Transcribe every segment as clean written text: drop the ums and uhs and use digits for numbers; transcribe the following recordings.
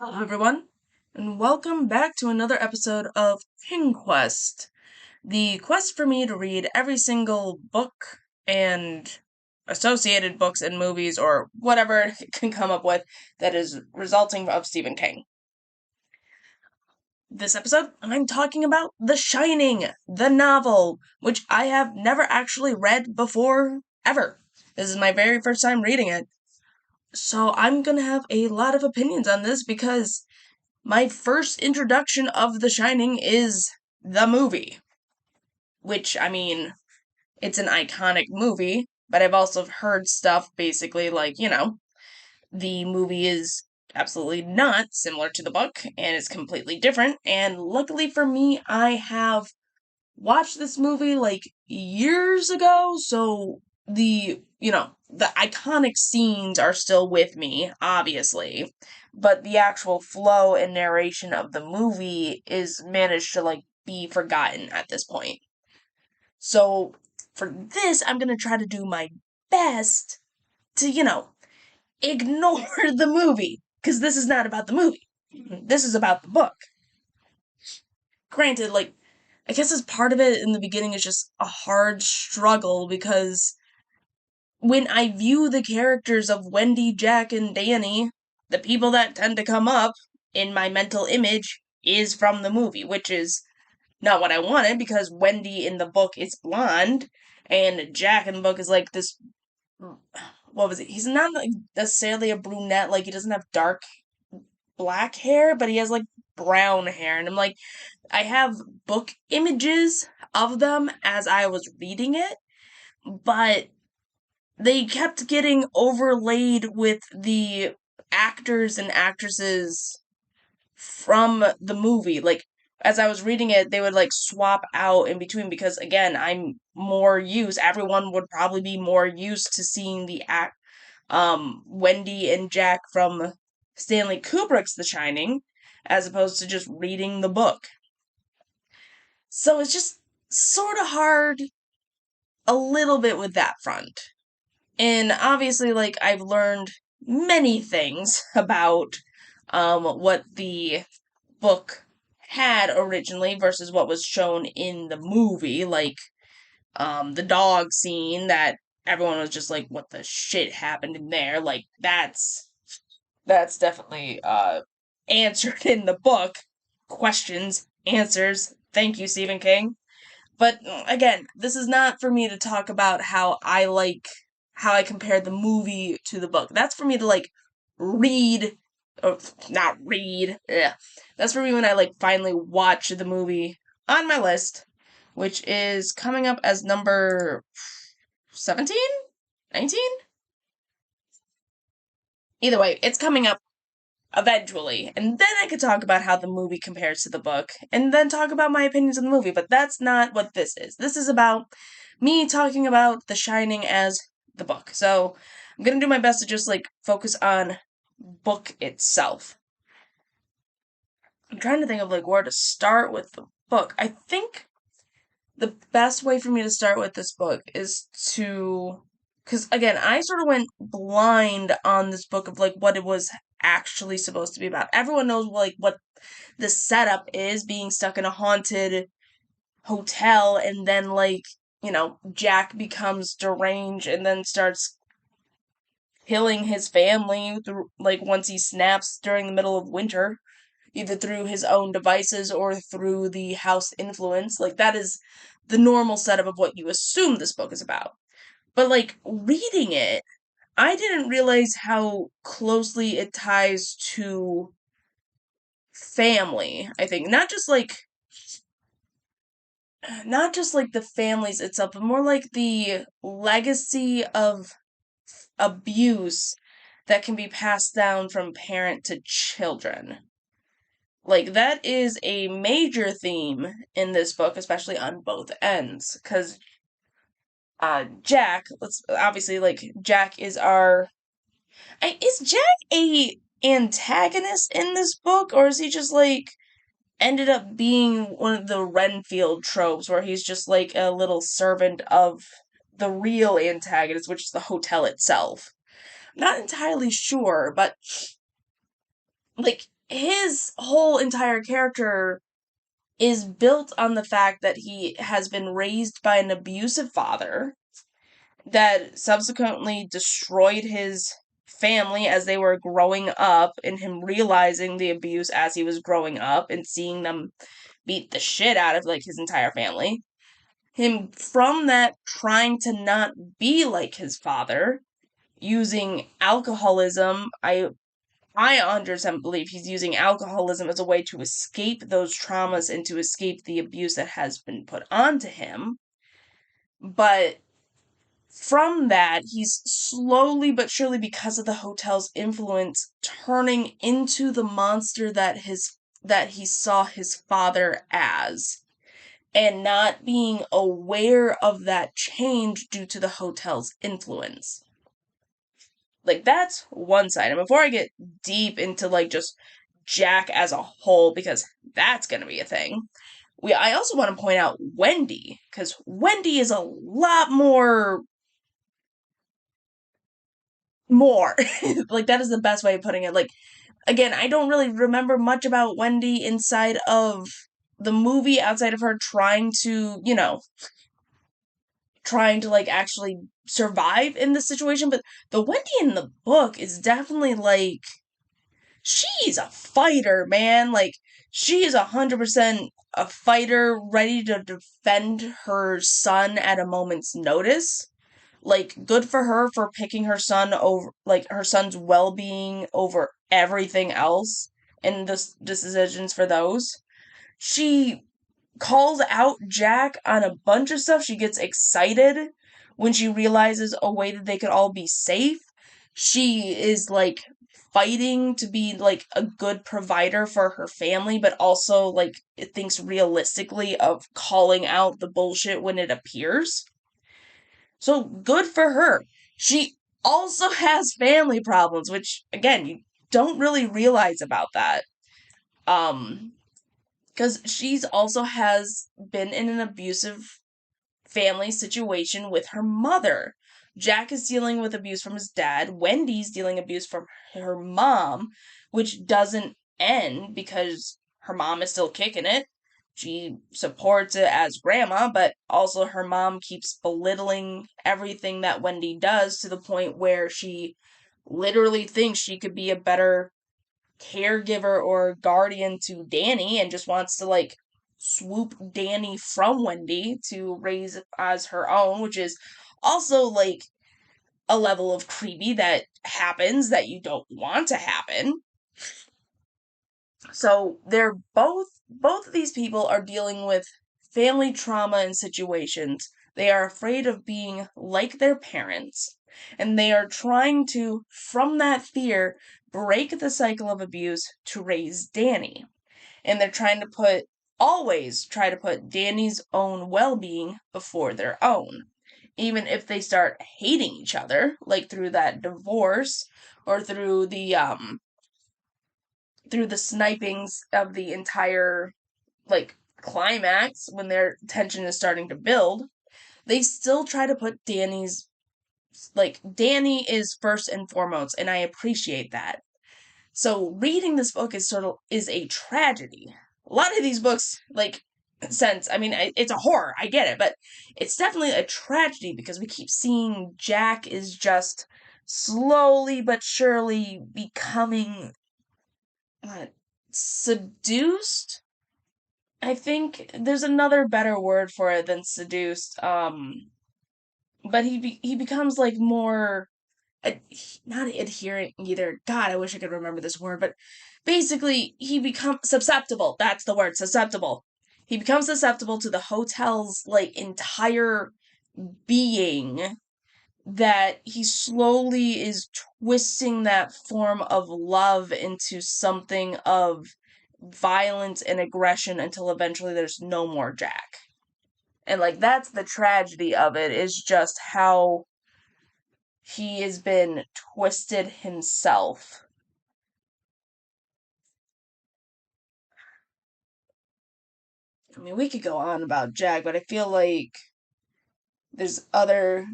Hello, everyone, and welcome back to another episode of KingQuest, the quest for me to read every single book and associated books and movies or whatever it can come up with that is resulting of Stephen King. This episode, I'm talking about The Shining, the novel, which I have never actually read before, ever. This is my very first time reading it. So I'm gonna have a lot of opinions on this because my first introduction of The Shining is the movie, which, I mean, it's an iconic movie, but I've also heard stuff basically like, the movie is absolutely not similar to the book and is completely different. And luckily for me, I have watched this movie like years ago, so the iconic scenes are still with me, obviously, but the actual flow and narration of the movie is managed to like be forgotten at this point. So for this, I'm gonna try to do my best to, ignore the movie, because this is not about the movie. This is about the book. Granted, like, I guess as part of it in the beginning is just a hard struggle because when I view the characters of Wendy, Jack, and Danny, the people that tend to come up in my mental image is from the movie, which is not what I wanted because Wendy in the book is blonde and Jack in the book is like this. What was it? He's not like necessarily a brunette, like he doesn't have dark black hair, but he has like brown hair. And I'm like, I have book images of them as I was reading it, but they kept getting overlaid with the actors and actresses from the movie. Like, as I was reading it, they would like swap out in between because, again, everyone would probably be more used to seeing Wendy and Jack from Stanley Kubrick's The Shining as opposed to just reading the book. So it's just sort of hard a little bit with that front. And obviously, like, I've learned many things about what the book had originally versus what was shown in the movie. Like, the dog scene that everyone was just like, what the shit happened in there? Like, that's definitely answered in the book. Questions, answers. Thank you, Stephen King. But again, this is not for me to talk about how I compare the movie to the book. That's for me to like read or not read. Yeah. That's for me when I like finally watch the movie on my list, which is coming up as number 17? 19? Either way, it's coming up eventually. And then I could talk about how the movie compares to the book, and then talk about my opinions on the movie, but that's not what this is. This is about me talking about The Shining as the book. So I'm gonna do my best to just like focus on book itself. I'm trying to think of like where to start with the book. I think the best way for me to start with this book is to because again, I sort of went blind on this book of like what it was actually supposed to be about. Everyone knows like what the setup is, being stuck in a haunted hotel, and then like, Jack becomes deranged and then starts killing his family through like once he snaps during the middle of winter, either through his own devices or through the house influence. Like that is the normal setup of what you assume this book is about. But like reading it, I didn't realize how closely it ties to family, I think. Not just like the families itself, but more like the legacy of abuse that can be passed down from parent to children. Like that is a major theme in this book, especially on both ends. Because Jack, let's obviously like Jack is is Jack a antagonist in this book, or is he just like ended up being one of the Renfield tropes where he's just like a little servant of the real antagonist, which is the hotel itself? Not entirely sure, but like his whole entire character is built on the fact that he has been raised by an abusive father that subsequently destroyed his family as they were growing up, and him realizing the abuse as he was growing up and seeing them beat the shit out of like his entire family. Him from that trying to not be like his father, using alcoholism. I 100% believe he's using alcoholism as a way to escape those traumas and to escape the abuse that has been put onto him. But from that, he's slowly but surely, because of the hotel's influence, turning into the monster that he saw his father as, and not being aware of that change due to the hotel's influence. Like, that's one side. And before I get deep into like just Jack as a whole, because that's gonna be a thing, I also want to point out Wendy, because Wendy is a lot more. Like, that is the best way of putting it. Like, again, I don't really remember much about Wendy inside of the movie outside of her trying to like actually survive in this situation, but the Wendy in the book is definitely like, she's a fighter, man. Like, she is 100% a fighter, ready to defend her son at a moment's notice. Like, good for her for picking her son over, like, her son's well being over everything else, and the decisions for those. She calls out Jack on a bunch of stuff. She gets excited when she realizes a way that they could all be safe. She is like fighting to be like a good provider for her family, but also like thinks realistically of calling out the bullshit when it appears. So good for her. She also has family problems, which again, you don't really realize about that. Um, because she's also has been in an abusive family situation with her mother. Jack is dealing with abuse from his dad. Wendy's dealing abuse from her mom, which doesn't end because her mom is still kicking it. She supports it as grandma, but also her mom keeps belittling everything that Wendy does to the point where she literally thinks she could be a better caregiver or guardian to Danny and just wants to like swoop Danny from Wendy to raise as her own, which is also like a level of creepy that happens that you don't want to happen. So they're both of these people are dealing with family trauma and situations. They are afraid of being like their parents, and they are trying to, from that fear, break the cycle of abuse to raise Danny. And they're trying to always try to put Danny's own well being before their own. Even if they start hating each other, like through that divorce or through the snipings of the entire like climax when their tension is starting to build, they still try to put Danny is first and foremost, and I appreciate that. So reading this book is a tragedy. A lot of these books, like, it's a horror, I get it, but it's definitely a tragedy because we keep seeing Jack is just slowly but surely becoming uh, seduced. I think there's another better word for it than seduced. But he becomes like more ad- not adherent either. God, I wish I could remember this word, but basically he becomes susceptible. That's the word, susceptible. He becomes susceptible to the hotel's like entire being, that he slowly is twisting that form of love into something of violence and aggression until eventually there's no more Jack. And like, that's the tragedy of it, is just how he has been twisted himself. I mean, we could go on about Jack, but I feel like there's other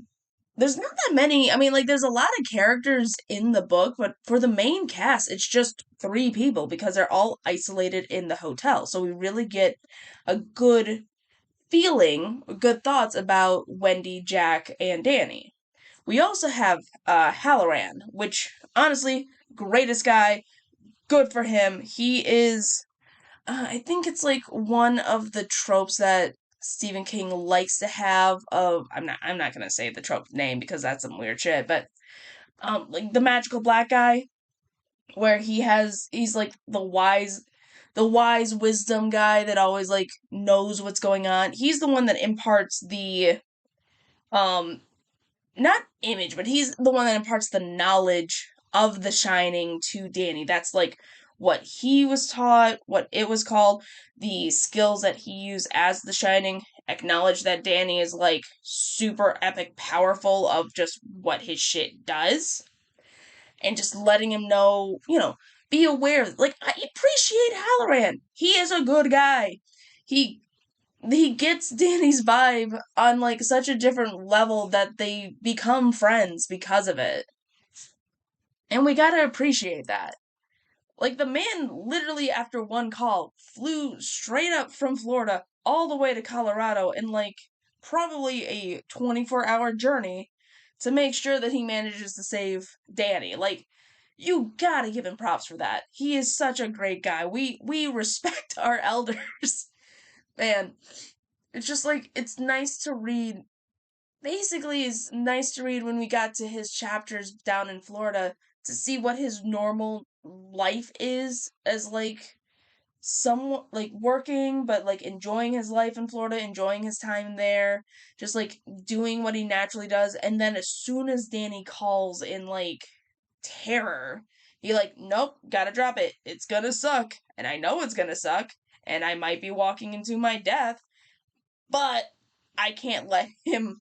There's not that many. I mean, like, there's a lot of characters in the book, but for the main cast, it's just three people because they're all isolated in the hotel. So we really get a good feeling, good thoughts about Wendy, Jack, and Danny. We also have Halloran, which honestly, greatest guy, good for him. He is I think it's like one of the tropes that Stephen King likes to have of I'm not gonna say the trope name because that's some weird shit, but like the magical black guy where he's like the wise wisdom guy that always like knows what's going on. He's the one that imparts the um not image, but he's the one that imparts the knowledge of the shining to Danny. That's like what he was taught, what it was called, the skills that he used as the shining. Acknowledge that Danny is like super epic powerful of just what his shit does. And just letting him know, be aware. Like, I appreciate Halloran. He is a good guy. He he gets Danny's vibe on like such a different level that they become friends because of it. And we gotta appreciate that. Like the man literally after one call flew straight up from Florida all the way to Colorado in like probably a 24-hour journey to make sure that he manages to save Danny. Like you gotta give him props for that. He is such a great guy. We respect our elders. Man, it's just like it's nice to read. Basically, it's nice to read when we got to his chapters down in Florida to see what his normal life is as like some like working but like enjoying his life in Florida, enjoying his time there, just like doing what he naturally does. And then as soon as Danny calls in like terror, he like, nope, gotta drop it. It's gonna suck, and I know it's gonna suck, and I might be walking into my death, but I can't let him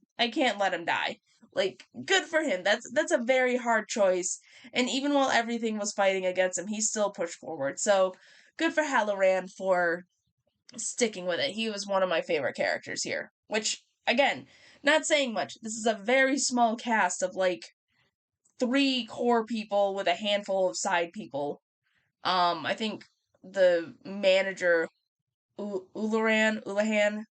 die. Like good for him. That's a very hard choice. And even while everything was fighting against him, he still pushed forward. So good for Halloran for sticking with it. He was one of my favorite characters here. Which again, not saying much. This is a very small cast of like three core people with a handful of side people. I think the manager Ulahan,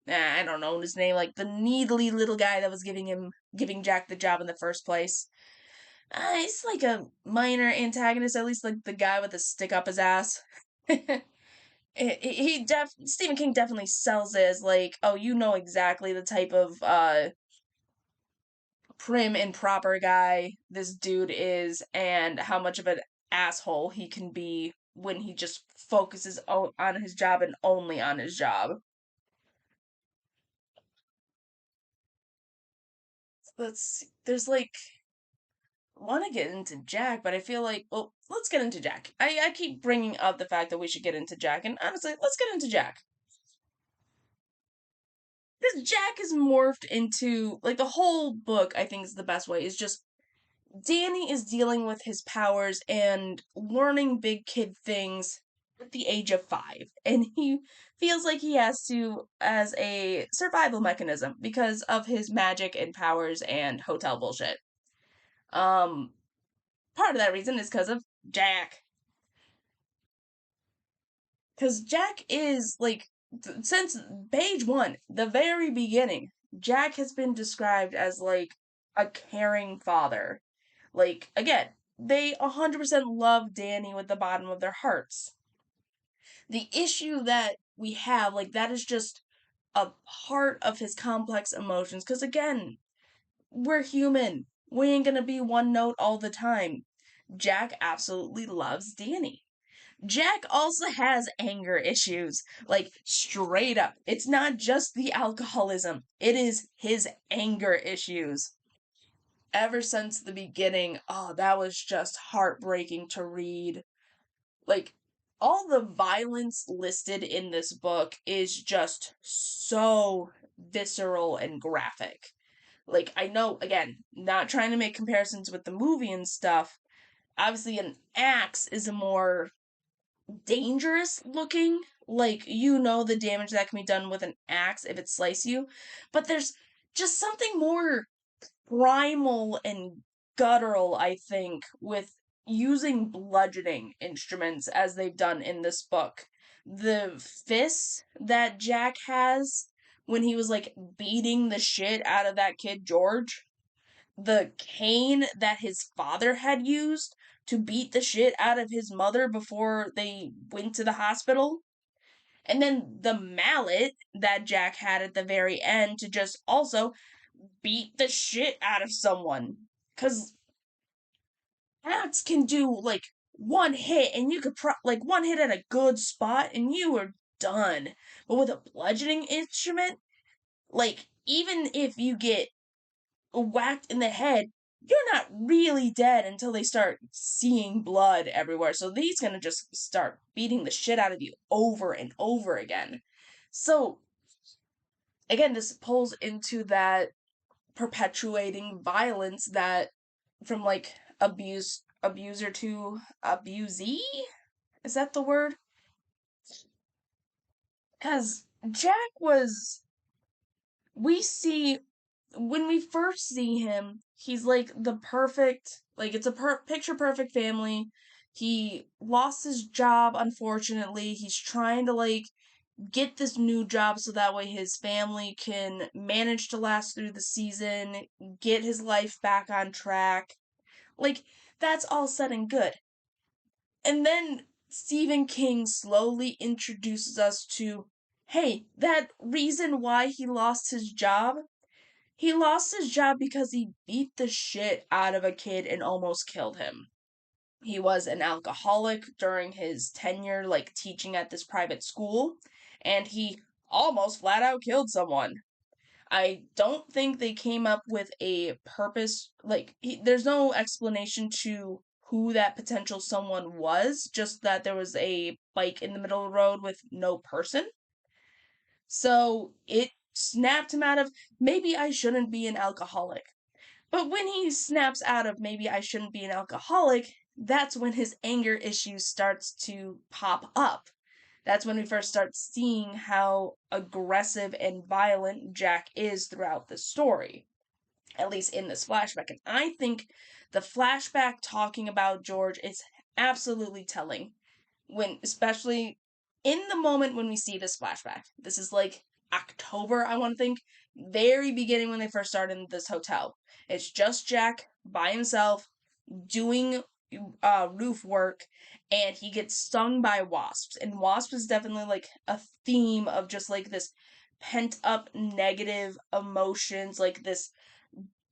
I don't know his name, like the needly little guy that was giving Jack the job in the first place. He's like a minor antagonist, at least like the guy with the stick up his ass. Stephen King definitely sells it as like, oh, you know exactly the type of prim and proper guy this dude is, and how much of an asshole he can be when he just focuses on his job and only on his job. There's like want to get into Jack, but I feel like, well, let's get into Jack. I keep bringing up the fact that we should get into Jack, and honestly, let's get into Jack. Because Jack is morphed into, like, the whole book, I think is the best way, is just Danny is dealing with his powers and learning big kid things at the age of 5. And he feels like he has to as a survival mechanism because of his magic and powers and hotel bullshit. Um, Part of that reason is because of Jack. Because Jack is, like, since page one, the very beginning, Jack has been described as, like, a caring father. Like, again, they 100% love Danny with the bottom of their hearts. The issue that we have, like, that is just a part of his complex emotions. Because, again, we're human. We ain't gonna be one note all the time. Jack absolutely loves Danny. Jack also has anger issues, like straight up. It's not just the alcoholism, it is his anger issues. Ever since the beginning, oh, that was just heartbreaking to read. Like, all the violence listed in this book is just so visceral and graphic. Like, I know, again, not trying to make comparisons with the movie and stuff. Obviously, an axe is a more dangerous looking. Like, the damage that can be done with an axe if it slices you. But there's just something more primal and guttural, I think, with using bludgeoning instruments as they've done in this book. The fists that Jack has when he was like beating the shit out of that kid George, the cane that his father had used to beat the shit out of his mother before they went to the hospital, and then the mallet that Jack had at the very end to just also beat the shit out of someone. Because axe can do like one hit, and you could like one hit at a good spot, and you were done. But with a bludgeoning instrument, like even if you get whacked in the head, you're not really dead until they start seeing blood everywhere. So these gonna just start beating the shit out of you over and over again. So again, this pulls into that perpetuating violence that from like abuser to abusee. Is that the word? Because Jack was, we see when we first see him, he's like the perfect, like it's a picture perfect family. He lost his job, unfortunately. He's trying to like get this new job so that way his family can manage to last through the season, get his life back on track. Like, that's all said and good. And then Stephen King slowly introduces us to, hey, that reason why he lost his job because he beat the shit out of a kid and almost killed him. He was an alcoholic during his tenure, like teaching at this private school, and he almost flat out killed someone. I don't think they came up with a purpose, like, there's no explanation to who that potential someone was, just that there was a bike in the middle of the road with no person. So it snapped him out of maybe I shouldn't be an alcoholic. But when he snaps out of maybe I shouldn't be an alcoholic, that's when his anger issue starts to pop up. That's when we first start seeing how aggressive and violent Jack is throughout the story, at least in this flashback. And I think the flashback talking about George is absolutely telling when, especially in the moment when we see this flashback. This is like October, I want to think, very beginning when they first started in this hotel. It's just Jack by himself doing roof work, and he gets stung by wasps. And wasps is definitely like a theme of just like this pent up negative emotions, like this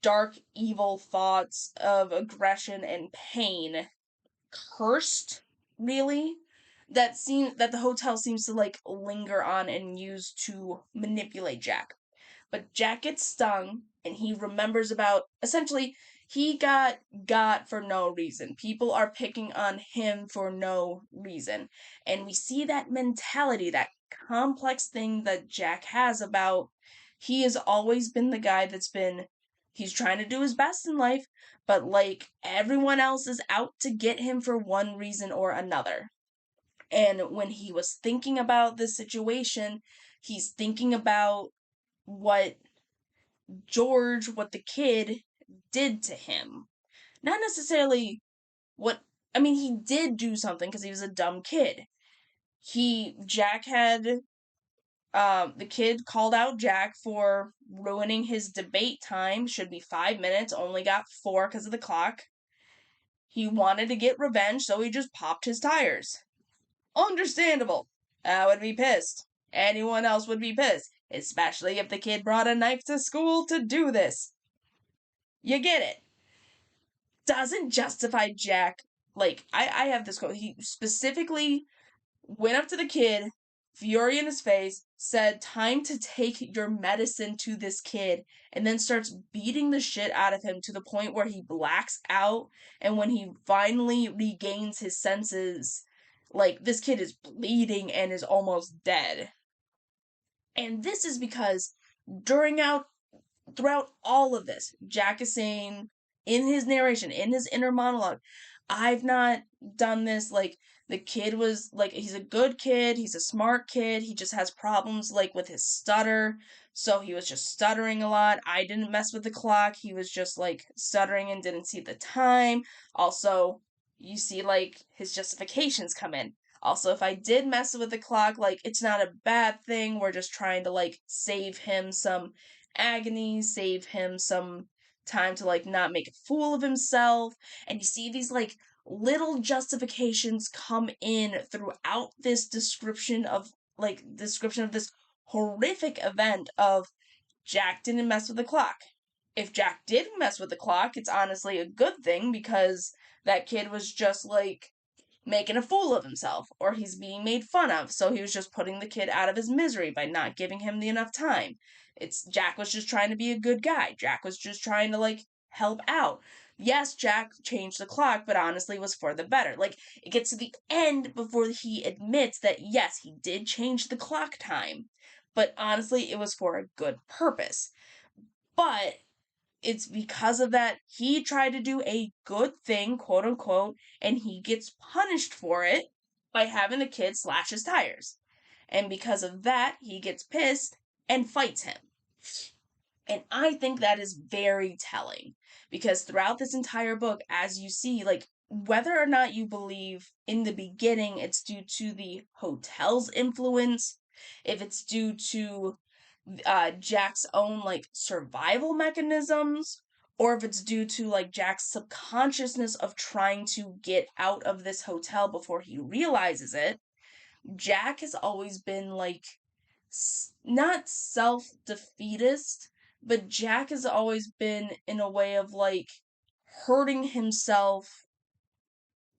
dark evil thoughts of aggression and pain, cursed, really, that the hotel seems to like linger on and use to manipulate Jack. But Jack gets stung, and he remembers about, essentially, he got for no reason. People are picking on him for no reason. And we see that mentality, that complex thing that Jack has about, he has always been the guy he's trying to do his best in life, but like everyone else is out to get him for one reason or another. And when he was thinking about this situation, he's thinking about what what the kid did to him. Not necessarily what, I mean, he did do something because he was a dumb kid. Jack had, the kid called out Jack for ruining his debate time, should be 5 minutes, only got 4 because of the clock. He wanted to get revenge, so he just popped his tires. Understandable. I would be pissed. Anyone else would be pissed, especially if the kid brought a knife to school to do this. You get it. Doesn't justify Jack. Like, I have this quote. He specifically went up to the kid, fury in his face, said, "Time to take your medicine to this kid," and then starts beating the shit out of him to the point where he blacks out. And when he finally regains his senses, like, this kid is bleeding and is almost dead. And this is because throughout all of this, Jack is saying in his narration, in his inner monologue, I've not done this. Like, the kid was, like, he's a good kid, he's a smart kid, he just has problems, like, with his stutter, so he was just stuttering a lot. I didn't mess with the clock, he was just, like, stuttering and didn't see the time. Also, you see, like, his justifications come in. Also, if I did mess with the clock, like, it's not a bad thing. We're just trying to, like, save him some agony, save him some time to, like, not make a fool of himself. And you see these, like, little justifications come in throughout this description of this horrific event of Jack didn't mess with the clock. If Jack did mess with the clock, it's honestly a good thing because that kid was just like making a fool of himself or he's being made fun of, so he was just putting the kid out of his misery by not giving him the enough time. It's Jack was just trying to be a good guy. Jack was just trying to like help out. Yes, Jack changed the clock, but honestly it was for the better. Like, it gets to the end before he admits that yes, he did change the clock time, but honestly it was for a good purpose. But it's because of that he tried to do a good thing, quote unquote, and he gets punished for it by having the kid slash his tires. And because of that, he gets pissed and fights him. And I think that is very telling because throughout this entire book, as you see, like, whether or not you believe in the beginning it's due to the hotel's influence, if it's due to Jack's own like survival mechanisms, or if it's due to like Jack's subconsciousness of trying to get out of this hotel before he realizes it, Jack has always been like not self defeatist, but Jack has always been in a way of like hurting himself,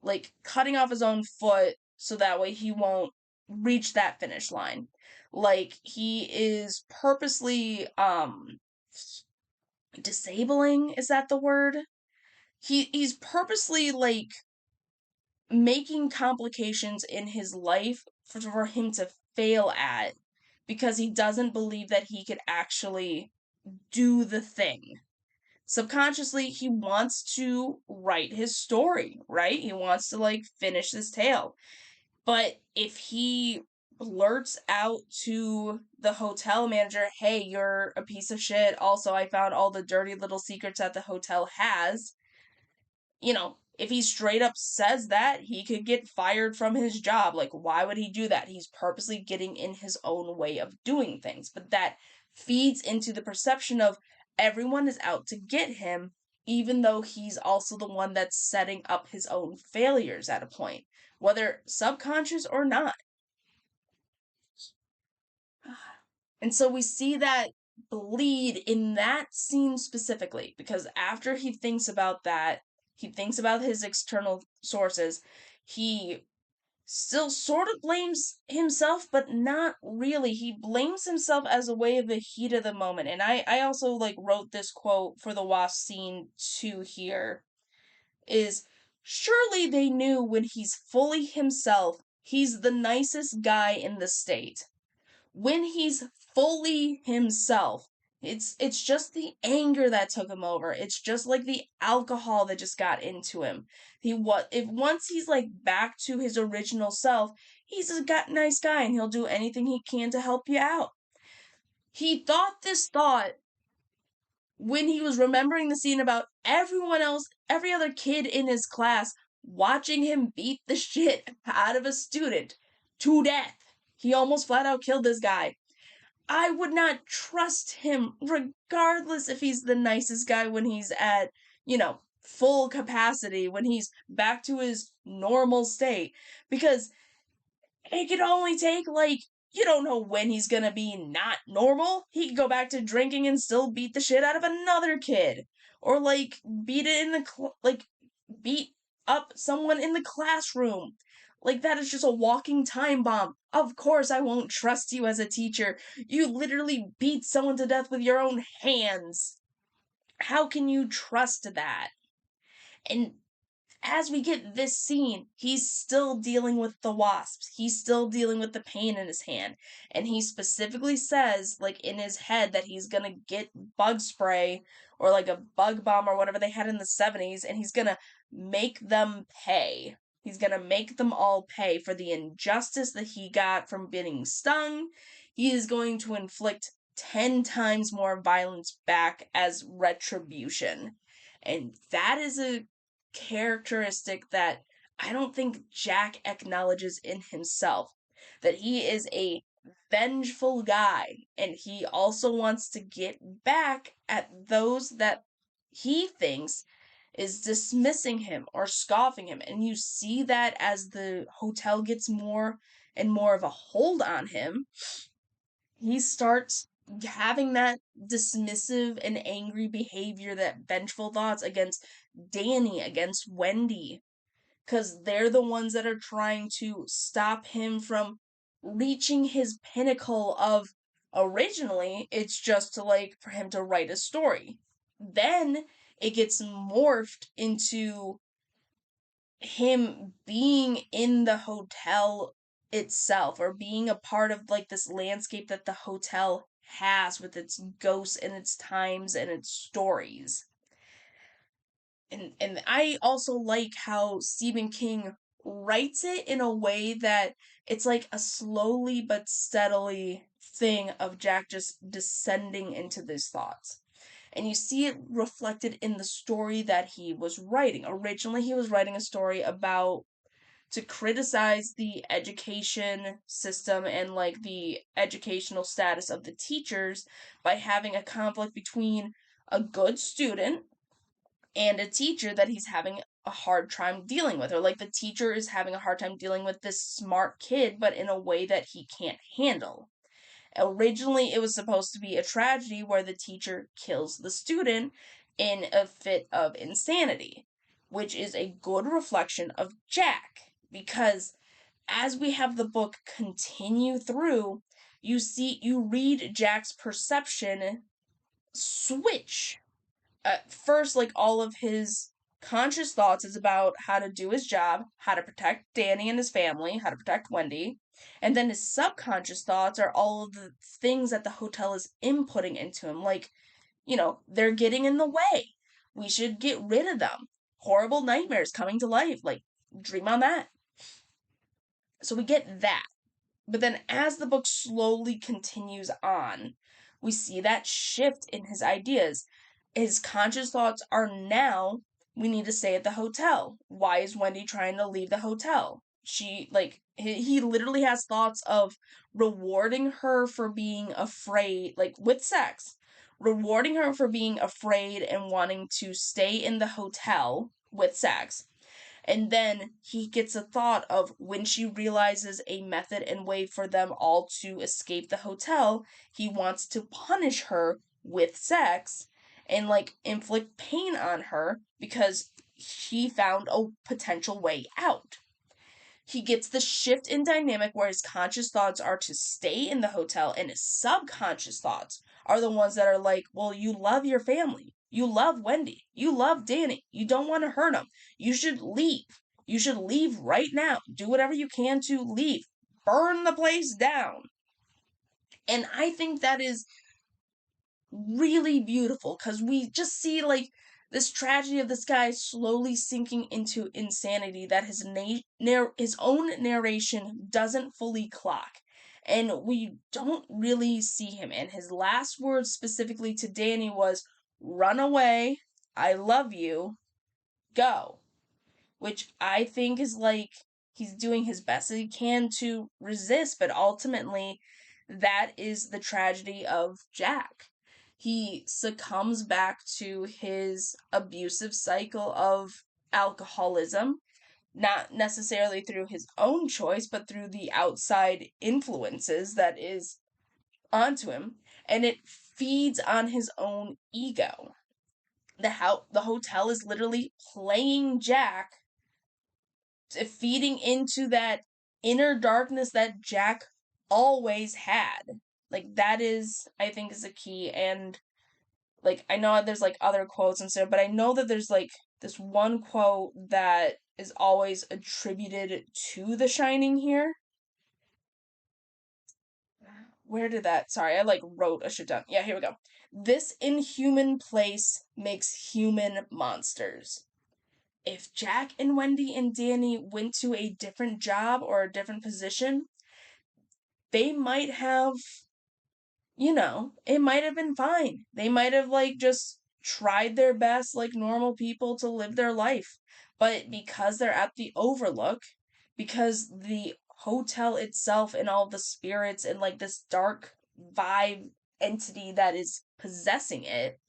like cutting off his own foot so that way he won't reach that finish line. Like, he is purposely disabling, is that the word? He's purposely like making complications in his life for him to fail at because he doesn't believe that he could actually do the thing. Subconsciously, he wants to write his story, right? He wants to like finish this tale. But if he blurts out to the hotel manager, hey, you're a piece of shit. Also, I found all the dirty little secrets that the hotel has. If he straight up says that, he could get fired from his job. Like, why would he do that? He's purposely getting in his own way of doing things. But that feeds into the perception of everyone is out to get him, even though he's also the one that's setting up his own failures at a point, whether subconscious or not. And so we see that bleed in that scene specifically, because after he thinks about that, he thinks about his external sources, he still sort of blames himself, but not really. He blames himself as a way of the heat of the moment. And I also like wrote this quote for the wasp scene too here is surely they knew when he's fully himself, he's the nicest guy in the state. When he's fully himself, it's just the anger that took him over. It's just like the alcohol that just got into him. If once he's like back to his original self, he's a nice guy and he'll do anything he can to help you out. He thought this thought when he was remembering the scene about everyone else, every other kid in his class watching him beat the shit out of a student to death. He almost flat out killed this guy. I would not trust him, regardless if he's the nicest guy when he's at, full capacity, when he's back to his normal state. Because it could only take, like, you don't know when he's gonna be not normal. He could go back to drinking and still beat the shit out of another kid. Or, like, beat up someone in the classroom. Like, that is just a walking time bomb. Of course I won't trust you as a teacher. You literally beat someone to death with your own hands. How can you trust that? And as we get this scene, he's still dealing with the wasps. He's still dealing with the pain in his hand. And he specifically says, like, in his head that he's gonna get bug spray or, like, a bug bomb or whatever they had in the 70s, and he's gonna make them pay. He's going to make them all pay for the injustice that he got from being stung. He is going to inflict 10 times more violence back as retribution. And that is a characteristic that I don't think Jack acknowledges in himself. That he is a vengeful guy, and he also wants to get back at those that he thinks is dismissing him or scoffing him. And you see that as the hotel gets more and more of a hold on him, he starts having that dismissive and angry behavior, that vengeful thoughts against Danny, against Wendy, because they're the ones that are trying to stop him from reaching his pinnacle of, originally it's just to like for him to write a story. Then it gets morphed into him being in the hotel itself, or being a part of like this landscape that the hotel has with its ghosts and its times and its stories. And I also like how Stephen King writes it in a way that it's like a slowly but steadily thing of Jack just descending into these thoughts. And you see it reflected in the story that he was writing. Originally, he was writing a story about to criticize the education system and like the educational status of the teachers by having a conflict between a good student and a teacher that he's having a hard time dealing with, or like the teacher is having a hard time dealing with this smart kid but in a way that he can't handle. Originally, it was supposed to be a tragedy where the teacher kills the student in a fit of insanity, which is a good reflection of Jack, because as we have the book continue through, you read Jack's perception switch. At first, like, all of his conscious thoughts is about how to do his job, how to protect Danny and his family, how to protect Wendy. And then his subconscious thoughts are all of the things that the hotel is inputting into him. Like, they're getting in the way. We should get rid of them. Horrible nightmares coming to life. Like, dream on that. So we get that. But then as the book slowly continues on, we see that shift in his ideas. His conscious thoughts are now, we need to stay at the hotel. Why is Wendy trying to leave the hotel? He literally has thoughts of rewarding her for being afraid, like with sex, rewarding her for being afraid and wanting to stay in the hotel with sex. And then he gets a thought of when she realizes a method and way for them all to escape the hotel, he wants to punish her with sex and like inflict pain on her because he found a potential way out. He gets the shift in dynamic where his conscious thoughts are to stay in the hotel and his subconscious thoughts are the ones that are like, well, you love your family. You love Wendy. You love Danny. You don't want to hurt them. You should leave. You should leave right now. Do whatever you can to leave. Burn the place down. And I think that is really beautiful because we just see like this tragedy of this guy slowly sinking into insanity that his own narration doesn't fully clock, and we don't really see him. And his last words specifically to Danny was, "Run away, I love you, go," which I think is like he's doing his best that he can to resist, but ultimately that is the tragedy of Jack. He succumbs back to his abusive cycle of alcoholism, not necessarily through his own choice, but through the outside influences that is onto him, and it feeds on his own ego. The hotel is literally playing Jack, feeding into that inner darkness that Jack always had. Like, that is, I think, is a key. And like, I know there's like other quotes and stuff, but I know that there's like this one quote that is always attributed to The Shining here. Where did that? Sorry, I like wrote a shit down. Yeah, here we go. "This inhuman place makes human monsters. if Jack and Wendy and Danny went to a different job or a different position, they might have, it might have been fine. They might have, like, just tried their best, like normal people, to live their life. But because they're at the Overlook, because the hotel itself and all the spirits and, like, this dark vibe entity that is possessing it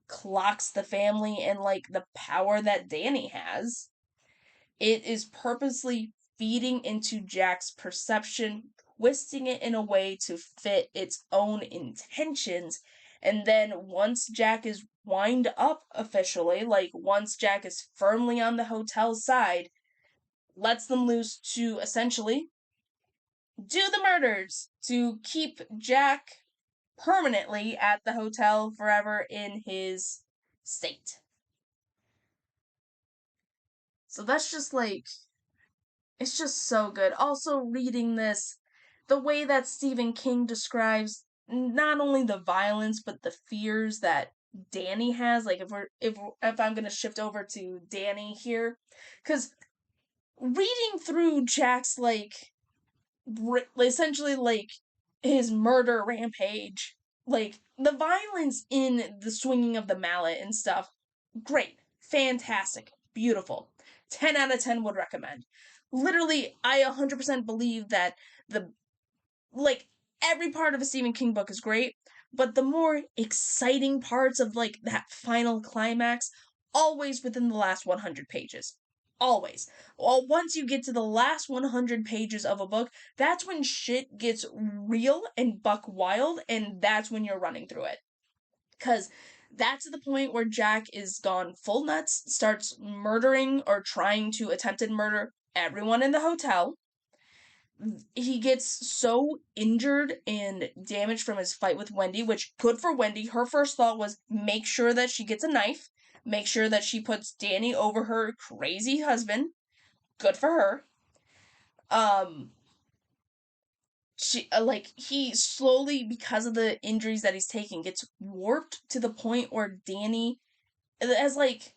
clocks the family and, like, the power that Danny has, it is purposely feeding into Jack's perception, twisting it in a way to fit its own intentions. And then once Jack is wind up officially, like once Jack is firmly on the hotel's side, lets them loose to essentially do the murders, to keep Jack permanently at the hotel forever in his state. So that's just like, it's just so good. Also, reading this, the way that Stephen King describes not only the violence but the fears that Danny has. Like, if I'm gonna shift over to Danny here, because reading through Jack's, like, essentially, like, his murder rampage, like the violence in the swinging of the mallet and stuff, great, fantastic, beautiful. 10 out of 10 would recommend. Literally, I 100% believe that the, like, every part of a Stephen King book is great, but the more exciting parts of, like, that final climax, always within the last 100 pages. Always. Well, once you get to the last 100 pages of a book, that's when shit gets real and buck wild, and that's when you're running through it. Because that's the point where Jack is gone full nuts, starts murdering or trying to attempted murder everyone in the hotel. He gets so injured and damaged from his fight with Wendy, which, good for Wendy. Her first thought was make sure that she gets a knife, make sure that she puts Danny over her crazy husband. Good for her. She, like, he slowly, because of the injuries that he's taking, gets warped to the point where Danny, as, like,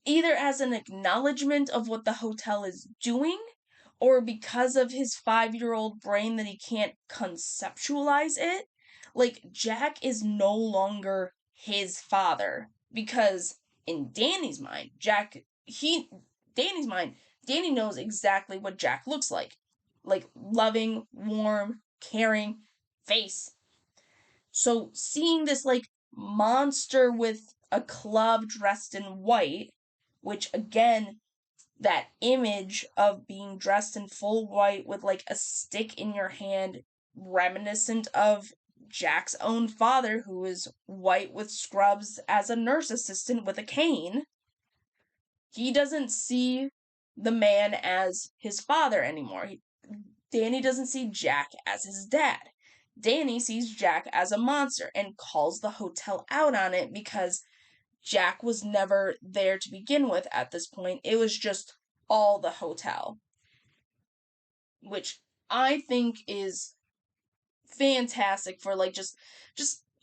either as an acknowledgement of what the hotel is doing, or because of his 5-year-old brain that he can't conceptualize it, like, Jack is no longer his father. Because in Danny's mind, Danny's mind, Danny knows exactly what Jack looks like. Like, loving, warm, caring face. So seeing this, like, monster with a club dressed in white, which, again, that image of being dressed in full white with, like, a stick in your hand, reminiscent of Jack's own father, who is white with scrubs as a nurse assistant with a cane. He doesn't see the man as his father anymore. Danny doesn't see Jack as his dad. Danny sees Jack as a monster and calls the hotel out on it because Jack was never there to begin with at this point. It was just all the hotel. Which I think is fantastic for, like, just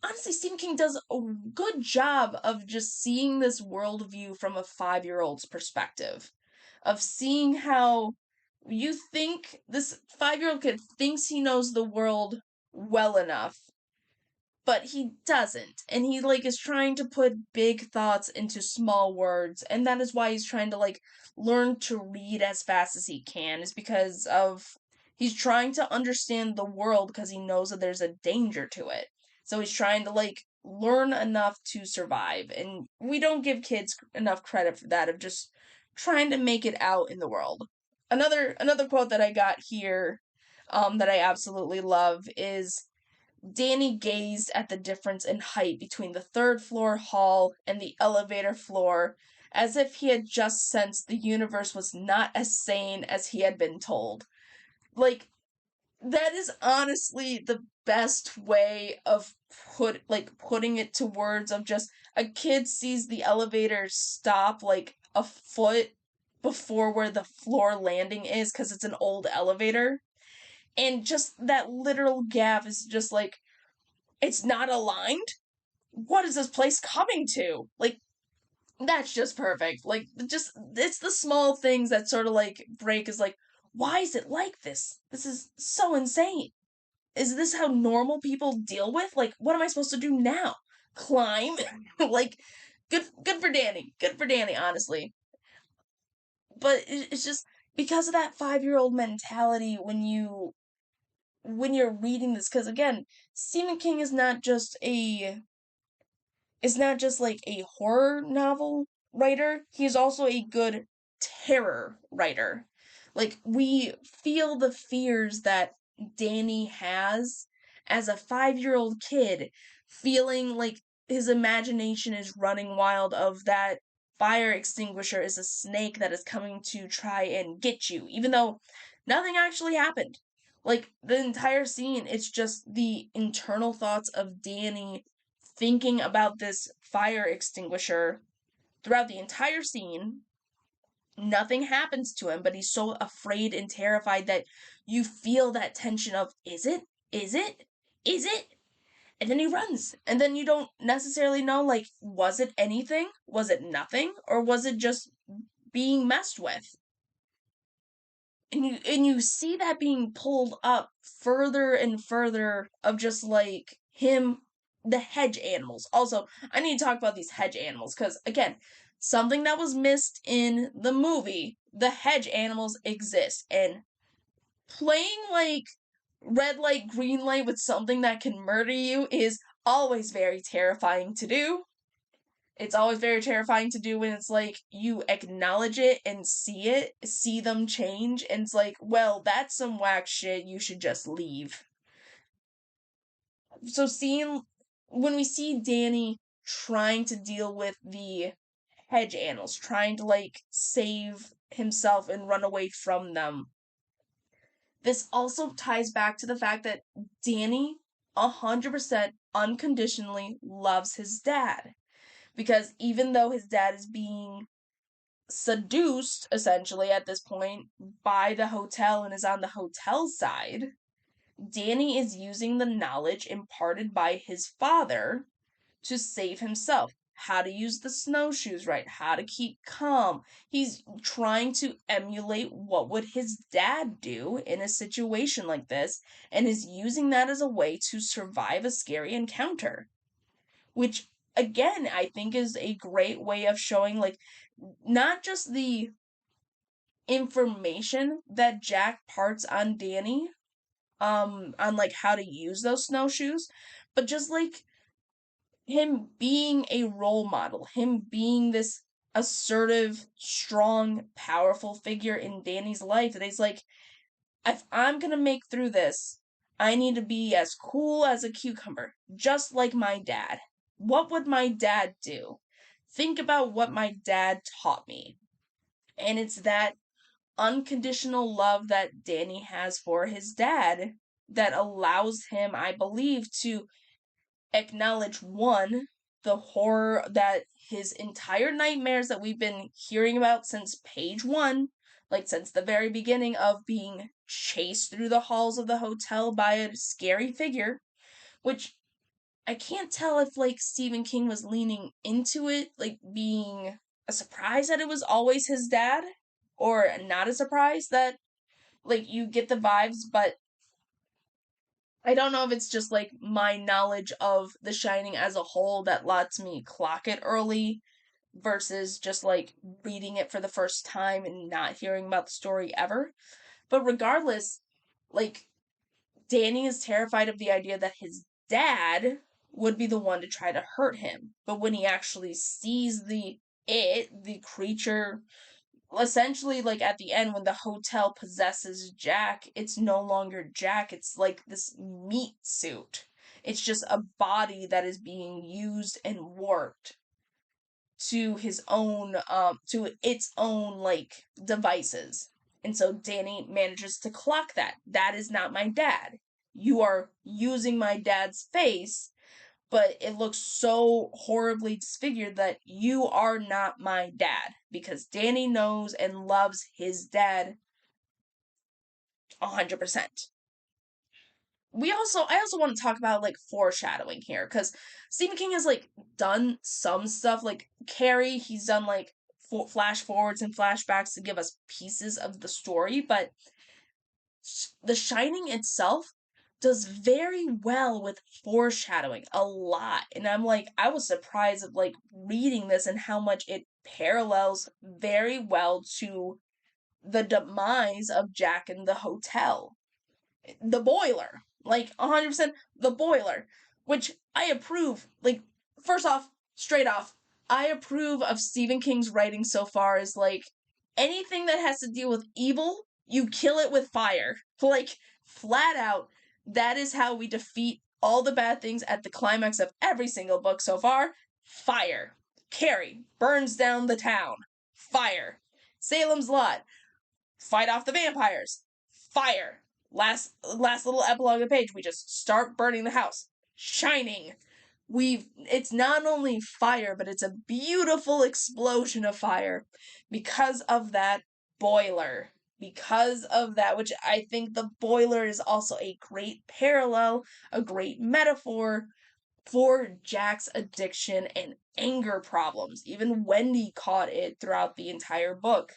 honestly, Stephen King does a good job of just seeing this worldview from a 5-year-old's perspective. Of seeing how you think this 5-year-old kid thinks he knows the world well enough, but he doesn't. And he, like, is trying to put big thoughts into small words, and that is why he's trying to, like, learn to read as fast as he can, is because of he's trying to understand the world because he knows that there's a danger to it. So he's trying to, like, learn enough to survive, and we don't give kids enough credit for that, of just trying to make it out in the world. Another quote that I got here, that I absolutely love is, Danny gazed at the difference in height between the third floor hall and the elevator floor, as if he had just sensed the universe was not as sane as he had been told. Like, that is honestly the best way of putting it to words, of just a kid sees the elevator stop, like, a foot before where the floor landing is because it's an old elevator. And just that literal gap is just like, it's not aligned? What is this place coming to? Like, That's just perfect. Like, just, it's the small things that sort of like break is like, why is it like this? This is so insane. Is this how normal people deal with? Like, what am I supposed to do now? Climb? Like, good for Danny. Good for Danny, honestly. But it's just because of that 5-year-old mentality when you're reading this, because again, Stephen King is not just like a horror novel writer, he's also a good terror writer. Like, we feel the fears that Danny has as a 5-year-old kid, feeling like his imagination is running wild of that fire extinguisher is a snake that is coming to try and get you, even though nothing actually happened. Like, the entire scene, it's just the internal thoughts of Danny thinking about this fire extinguisher throughout the entire scene. Nothing happens to him, but he's so afraid and terrified that you feel that tension of, is it? Is it? Is it? And then he runs. And then you don't necessarily know, like, was it anything? Was it nothing? Or was it just being messed with? And you see that being pulled up further and further of just like him, the hedge animals. Also, I need to talk about these hedge animals because again, something that was missed in the movie, the hedge animals exist, and playing like red light green light with something that can murder you is always very terrifying to do. It's always very terrifying to do when it's like you acknowledge and see them change, and it's like, well, that's some whack shit, you should just leave. So when we see Danny trying to deal with the hedge animals, trying to like save himself and run away from them, this also ties back to the fact that Danny 100% unconditionally loves his dad. Because even though his dad is being seduced, essentially, at this point, by the hotel and is on the hotel side, Danny is using the knowledge imparted by his father to save himself. How to use the snowshoes right, how to keep calm. He's trying to emulate what would his dad do in a situation like this, and is using that as a way to survive a scary encounter. Which, again, I think is a great way of showing, like, not just the information that Jack parts on Danny, on like how to use those snowshoes, but just like him being a role model, him being this assertive, strong, powerful figure in Danny's life that he's like, if I'm gonna make through this, I need to be as cool as a cucumber, just like my dad. What would my dad do? Think about what my dad taught me. And it's that unconditional love that Danny has for his dad that allows him, I believe, to acknowledge one, the horror that his entire nightmares that we've been hearing about since page one, like since the very beginning of being chased through the halls of the hotel by a scary figure, which I can't tell if like Stephen King was leaning into it, like being a surprise that it was always his dad, or not a surprise that like you get the vibes, but I don't know if it's just like my knowledge of The Shining as a whole that lets me clock it early versus just like reading it for the first time and not hearing about the story ever. But regardless, like Danny is terrified of the idea that his dad would be the one to try to hurt him. But when he actually sees the creature, essentially like at the end when the hotel possesses Jack, it's no longer Jack, it's like this meat suit. It's just a body that is being used and warped to his own to its own like devices. And so Danny manages to clock that. That is not my dad. You are using my dad's face, but it looks so horribly disfigured that you are not my dad. Because Danny knows and loves his dad 100%. I also want to talk about like foreshadowing here, because Stephen King has like done some stuff like Carrie. He's done like flash forwards and flashbacks to give us pieces of the story, but The Shining itself does very well with foreshadowing a lot. And I'm like, I was surprised of like reading this and how much it parallels very well to the demise of Jack in the hotel, the boiler, like 100% the boiler, which I approve. Like, first off, straight off, I approve of Stephen King's writing so far. Is like anything that has to deal with evil, you kill it with fire. Like, flat out, that is how we defeat all the bad things at the climax of every single book so far. Fire. Carrie burns down the town. Fire. Salem's Lot, fight off the vampires. Fire. Last little epilogue of the page, we just start burning the house. Shining. It's not only fire, but it's a beautiful explosion of fire because of that boiler. Because of that, which I think the boiler is also a great parallel, a great metaphor for Jack's addiction and anger problems. Even Wendy caught it throughout the entire book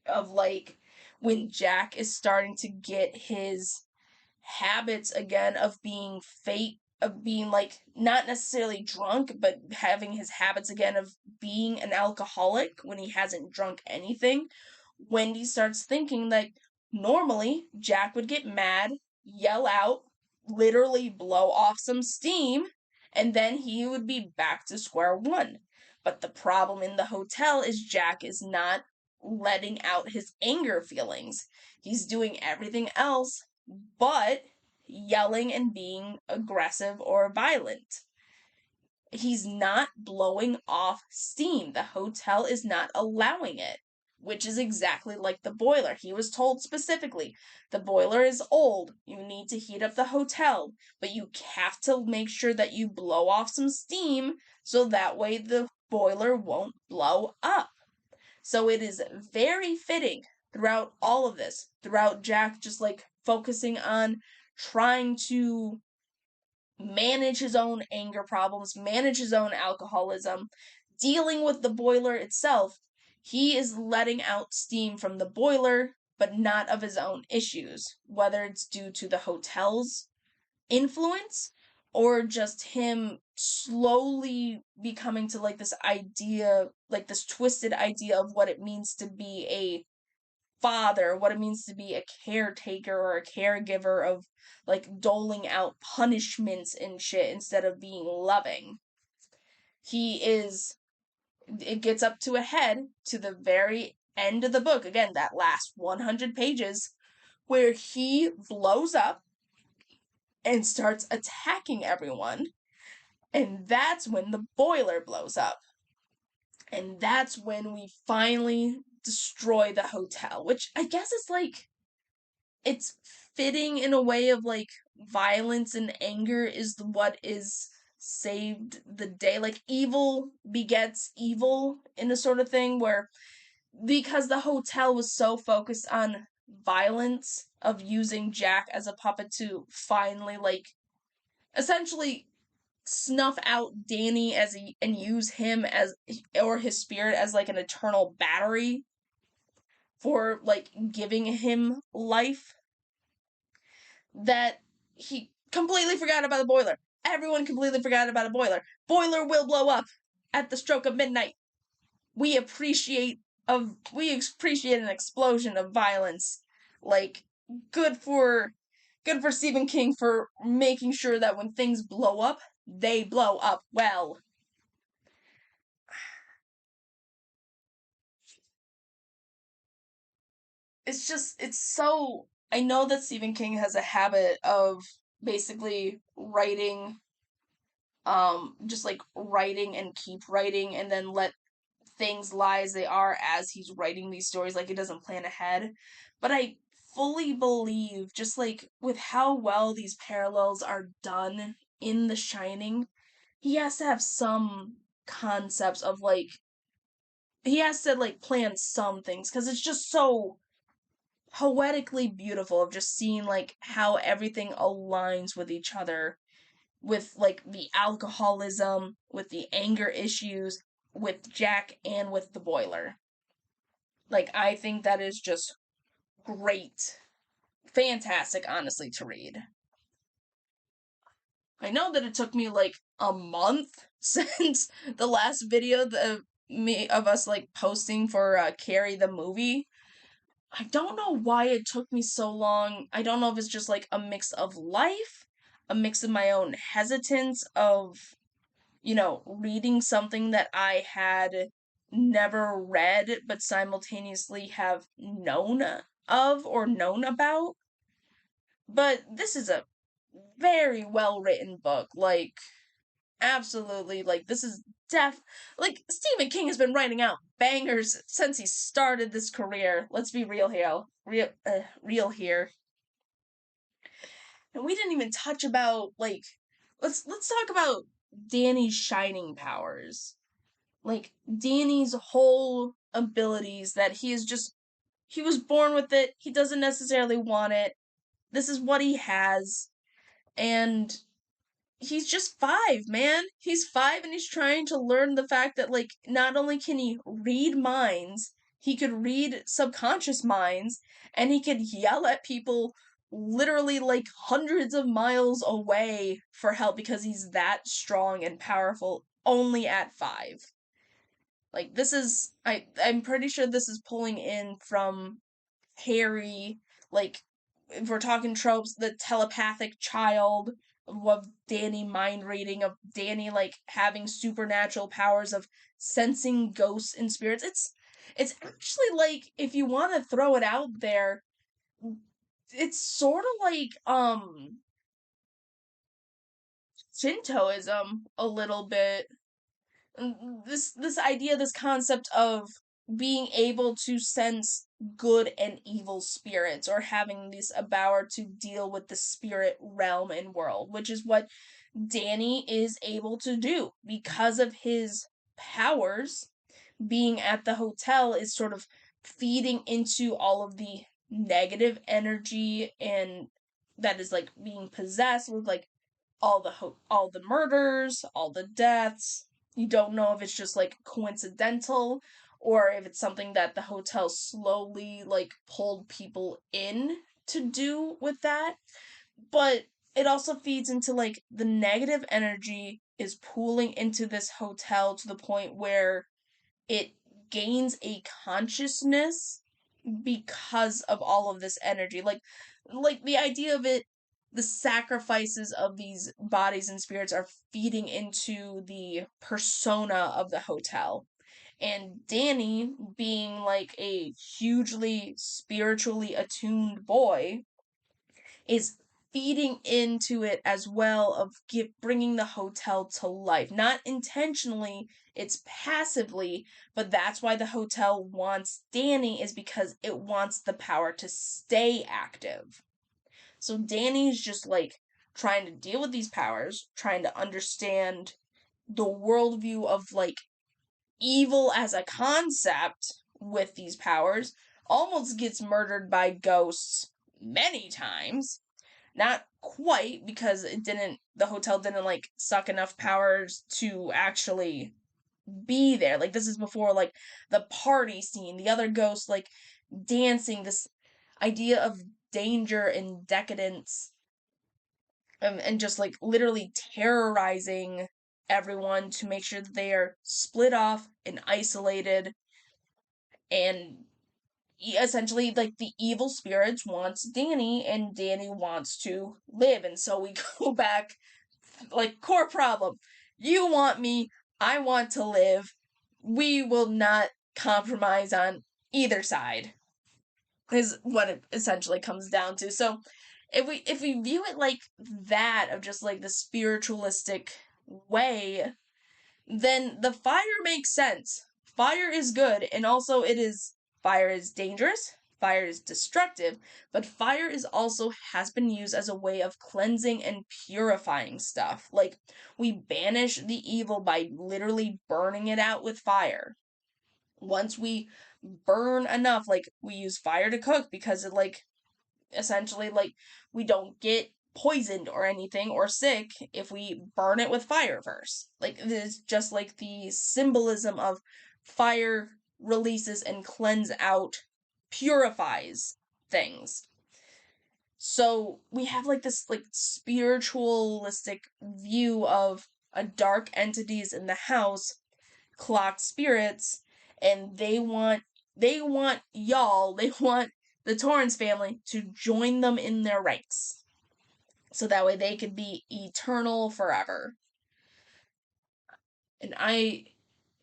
of like when Jack is starting to get his habits again of being fake, of being like not necessarily drunk, but having his habits again of being an alcoholic when he hasn't drunk anything. Wendy starts thinking like normally Jack would get mad, yell out, literally blow off some steam, and then he would be back to square one. But the problem in the hotel is Jack is not letting out his anger feelings. He's doing everything else but yelling and being aggressive or violent. He's not blowing off steam. The hotel is not allowing it, which is exactly like the boiler. He was told specifically, the boiler is old. You need to heat up the hotel, but you have to make sure that you blow off some steam so that way the boiler won't blow up. So it is very fitting throughout all of this, throughout Jack just like focusing on trying to manage his own anger problems, manage his own alcoholism, dealing with the boiler itself. He is letting out steam from the boiler, but not of his own issues, whether it's due to the hotel's influence or just him slowly becoming to like this idea, like this twisted idea of what it means to be a father, what it means to be a caretaker or a caregiver, of like doling out punishments and shit instead of being loving. It gets up to a head to the very end of the book, again, that last 100 pages, where he blows up and starts attacking everyone. And that's when the boiler blows up. And that's when we finally destroy the hotel, which I guess is like, it's fitting in a way of like violence and anger is what is saved the day. Like evil begets evil in a sort of thing where, because the hotel was so focused on violence, of using Jack as a puppet to finally like essentially snuff out Danny and use him as, or his spirit as like an eternal battery for like giving him life, that he completely forgot about the boiler. Everyone completely forgot about a boiler. Boiler will blow up at the stroke of midnight. We appreciate an explosion of violence. Like, good for Stephen King for making sure that when things blow up, they blow up well. It's so, I know that Stephen King has a habit of basically writing, just like writing and keep writing and then let things lie as they are as he's writing these stories, like he doesn't plan ahead. But I fully believe, just like with how well these parallels are done in The Shining, he has to have some concepts of like, he has to like plan some things because it's just so poetically beautiful of just seeing like how everything aligns with each other, with like the alcoholism, with the anger issues, with Jack and with the boiler. Like I think that is just great. Fantastic, honestly, to read. I know that it took me like a month since the last video of us like posting for Carrie the movie. I don't know why it took me so long. I don't know if it's just like a mix of life, a mix of my own hesitance of, reading something that I had never read but simultaneously have known of or known about. But this is a very well written book. Like, absolutely. Like, this is like, Stephen King has been writing out bangers since he started this career. Let's be real here. Real here. And we didn't even touch about, like, let's talk about Danny's shining powers. Like, Danny's whole abilities that he was born with it. He doesn't necessarily want it. This is what he has. And he's just 5, man. He's 5 and he's trying to learn the fact that, like, not only can he read minds, he could read subconscious minds, and he could yell at people literally like hundreds of miles away for help because he's that strong and powerful only at 5. Like, this is, I'm pretty sure this is pulling in from Harry, like, if we're talking tropes, the telepathic child of Danny mind reading, of Danny like having supernatural powers of sensing ghosts and spirits. It's actually like, if you want to throw it out there, it's sort of like Shintoism a little bit. This idea, this concept of being able to sense good and evil spirits, or having this a power to deal with the spirit realm and world, which is what Danny is able to do because of his powers. Being at the hotel is sort of feeding into all of the negative energy, and that is like being possessed with like all the murders, all the deaths. You don't know if it's just like coincidental or if it's something that the hotel slowly like pulled people in to do with that. But it also feeds into like the negative energy is pooling into this hotel to the point where it gains a consciousness because of all of this energy. Like the idea of it, the sacrifices of these bodies and spirits are feeding into the persona of the hotel. And Danny, being like a hugely spiritually attuned boy, is feeding into it as well, of bringing the hotel to life. Not intentionally, it's passively, but that's why the hotel wants Danny, is because it wants the power to stay active. So Danny's just like trying to deal with these powers, trying to understand the worldview of like evil as a concept with these powers, almost gets murdered by ghosts many times. Not quite, because the hotel didn't like suck enough powers to actually be there. Like, this is before like the party scene, the other ghosts like dancing, this idea of danger and decadence, and just like literally terrorizing everyone to make sure that they are split off and isolated. And essentially, like, the evil spirits wants Danny and Danny wants to live. And so we go back, like, core problem. You want me, I want to live. We will not compromise on either side, is what it essentially comes down to. So if we view it like that, of just like the spiritualistic way, then the fire makes sense. Fire is good, and also fire is dangerous, fire is destructive, but fire is also has been used as a way of cleansing and purifying stuff. Like, we banish the evil by literally burning it out with fire. Once we burn enough. Like, we use fire to cook because it, like, essentially, like, we don't get poisoned or anything or sick if we burn it with fire first. Like, it is just like the symbolism of fire releases and cleanse out, purifies things. So we have like this like spiritualistic view of a dark entities in the house, clock spirits, and they want y'all, they want the Torrance family to join them in their ranks. So that way they could be eternal forever. And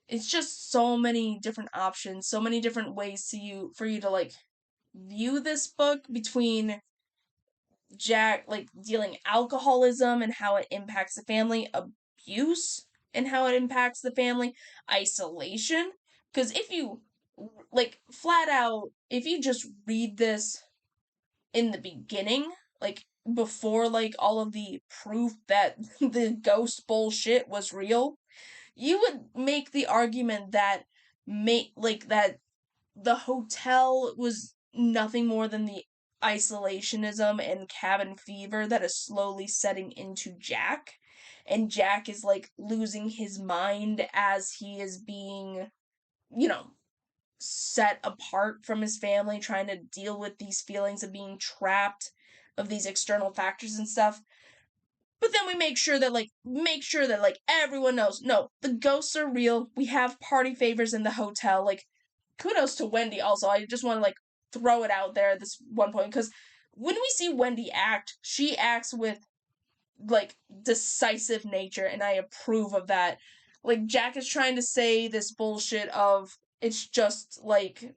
it's just so many different options, so many different ways for you to like view this book, between Jack like dealing alcoholism and how it impacts the family, abuse and how it impacts the family, isolation. Because if you like flat out, if you just read this in the beginning, like before like all of the proof that the ghost bullshit was real, you would make the argument that that the hotel was nothing more than the isolationism and cabin fever that is slowly setting into Jack. And Jack is like losing his mind as he is being, you know, set apart from his family, trying to deal with these feelings of being trapped, of these external factors and stuff. But then we make sure that like everyone knows, no, the ghosts are real. We have party favors in the hotel. Like, kudos to Wendy also. I just want to like throw it out there at this one point, because when we see Wendy act, she acts with like decisive nature, and I approve of that. Like, Jack is trying to say this bullshit of it's just like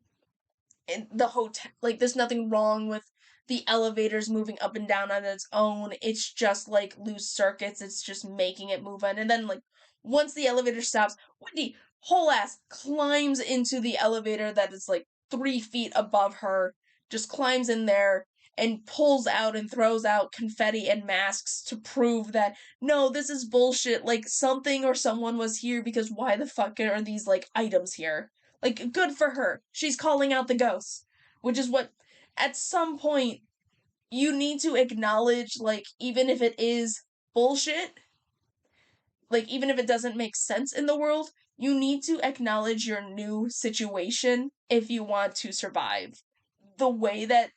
in the hotel, like there's nothing wrong with the elevators moving up and down on its own. It's just like loose circuits. It's just making it move on. And then like once the elevator stops, Wendy whole ass climbs into the elevator that is like 3 feet above her, just climbs in there and pulls out and throws out confetti and masks to prove that no, this is bullshit. Like, something or someone was here, because why the fuck are these like items here? Like, good for her. She's calling out the ghosts. Which is what, at some point, you need to acknowledge, like, even if it is bullshit, like, even if it doesn't make sense in the world, you need to acknowledge your new situation if you want to survive. The way that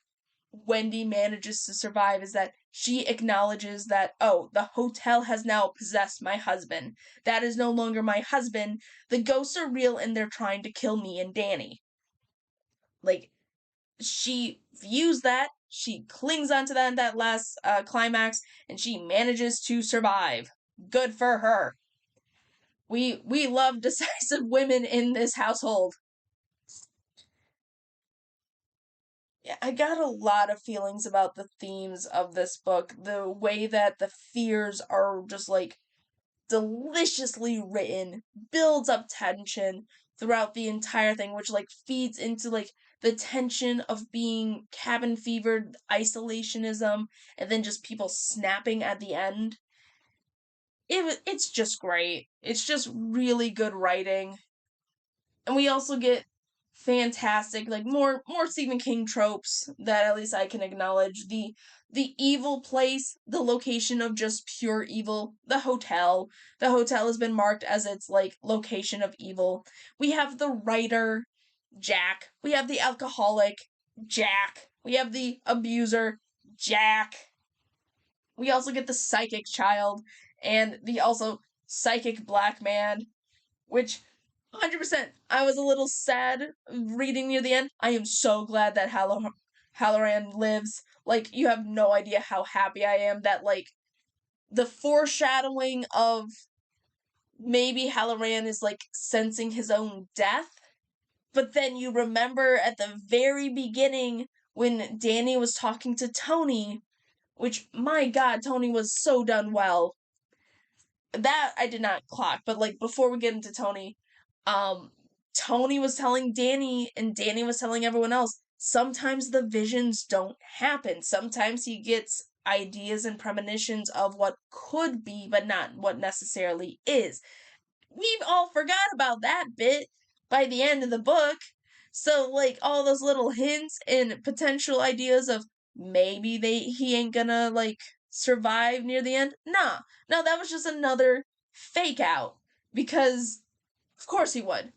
Wendy manages to survive is that she acknowledges that, oh, the hotel has now possessed my husband. That is no longer my husband. The ghosts are real and they're trying to kill me and Danny. Like, she views that, she clings onto that in that last climax, and she manages to survive. Good for her. We love decisive women in this household. Yeah, I got a lot of feelings about the themes of this book. The way that the fears are just like deliciously written, builds up tension throughout the entire thing, which like feeds into like the tension of being cabin fevered, isolationism, and then just people snapping at the end. It's just great. It's just really good writing. And we also get fantastic, like more Stephen King tropes that at least I can acknowledge. The evil place, the location of just pure evil, the hotel. The hotel has been marked as its like location of evil. We have the writer, Jack. We have the alcoholic, Jack. We have the abuser, Jack. We also get the psychic child and the also psychic black man, which 100%. I was a little sad reading near the end. I am so glad that Halloran lives. Like, you have no idea how happy I am that, like, the foreshadowing of maybe Halloran is, like, sensing his own death. But then you remember at the very beginning when Danny was talking to Tony, which, my god, Tony was so done well. That I did not clock, but like before we get into Tony, um, Tony was telling Danny, and Danny was telling everyone else, sometimes the visions don't happen. Sometimes he gets ideas and premonitions of what could be, but not what necessarily is. We've all forgot about that bit by the end of the book. So like all those little hints and potential ideas of maybe he ain't gonna like survive near the end. Nah, no, that was just another fake out because of course he would.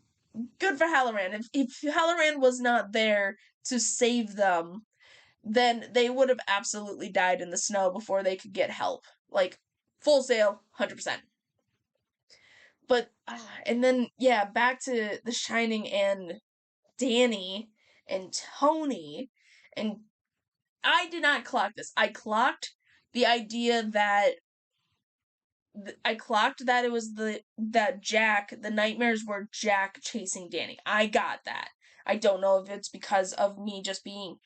Good for Halloran. If Halloran was not there to save them, then they would have absolutely died in the snow before they could get help. Like full sail, 100%. But and then yeah, back to The Shining and Danny and Tony, and I did not clock this. I clocked the idea that I clocked that it was the nightmares were Jack chasing Danny. I got that. I don't know if it's because of me just being